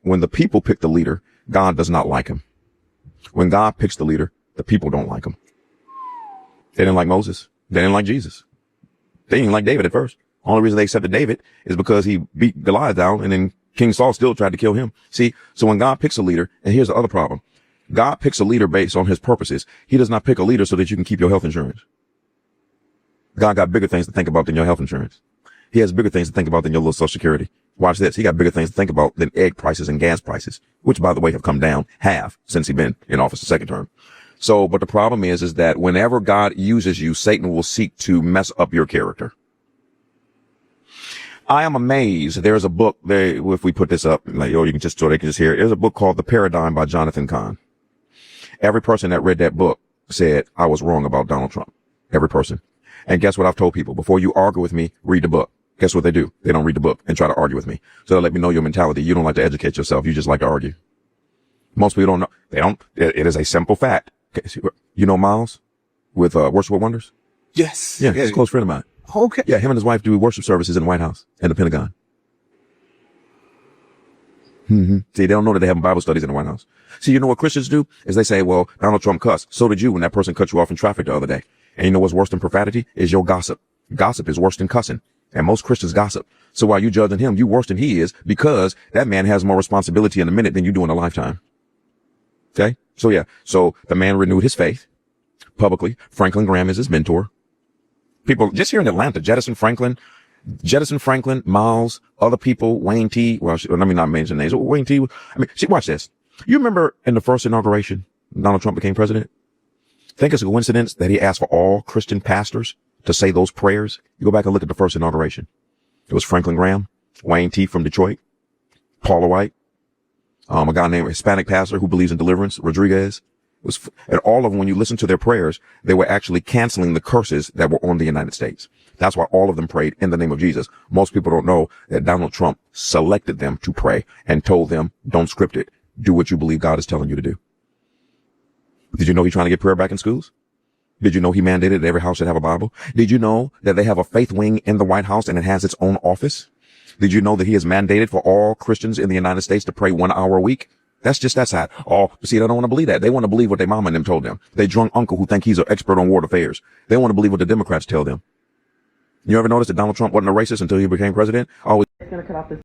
when the people pick the leader, God does not like him. When God picks the leader, the people don't like him. They didn't like Moses. They didn't like Jesus. They didn't like David at first. Only reason they accepted David is because he beat Goliath down, and then King Saul still tried to kill him. See, so when God picks a leader, and here's the other problem. God picks a leader based on his purposes. He does not pick a leader so that you can keep your health insurance. God got bigger things to think about than your health insurance. He has bigger things to think about than your little Social Security. Watch this. He got bigger things to think about than egg prices and gas prices, which, by the way, have come down half since he's been in office the second term. So, but the problem is that whenever God uses you, Satan will seek to mess up your character. I am amazed. There's a book there. If we put this up, like, oh, you can just, so they can just hear it. There's a book called The Paradigm by Jonathan Cahn. Every person that read that book said I was wrong about Donald Trump. Every person. And guess what I've told people? Before you argue with me, read the book. Guess what they do? They don't read the book and try to argue with me. So they let me know your mentality. You don't like to educate yourself. You just like to argue. Most people don't know. They don't. It is a simple fact. You know Miles with Worship with Wonders? Yes. Yeah, he's a close friend of mine. Okay. Yeah, him and his wife do worship services in the White House and the Pentagon. See, they don't know that they have Bible studies in the White House. See, you know what Christians do? Is they say, well, Donald Trump cussed. So did you when that person cut you off in traffic the other day. And you know what's worse than profanity? Is your gossip. Gossip is worse than cussing. And most Christians gossip. So while you judging him, you worse than he is, because that man has more responsibility in a minute than you do in a lifetime. Okay? So yeah. So the man renewed his faith publicly. Franklin Graham is his mentor. People just here in Atlanta, Jettison Franklin, Miles, other people, Wayne T. Well, let me not mention names. Wayne T. I mean, see, watch this. You remember in the first inauguration, Donald Trump became president? Think it's a coincidence that he asked for all Christian pastors to say those prayers? You go back and look at the first inauguration. It was Franklin Graham, Wayne T. from Detroit, Paula White, a guy named Hispanic pastor who believes in deliverance, Rodriguez. And all of them, when you listen to their prayers, they were actually canceling the curses that were on the United States. That's why all of them prayed in the name of Jesus. Most people don't know that Donald Trump selected them to pray and told them, don't script it. Do what you believe God is telling you to do. Did you know he's trying to get prayer back in schools? Did you know he mandated that every house should have a Bible? Did you know that they have a faith wing in the White House and it has its own office? Did you know that he has mandated for all Christians in the United States to pray 1 hour a week? That's just that side. Oh, see, they don't want to believe that. They want to believe what their mama and them told them. They drunk uncle who think he's an expert on world affairs. They want to believe what the Democrats tell them. You ever notice that Donald Trump wasn't a racist until he became president? Always.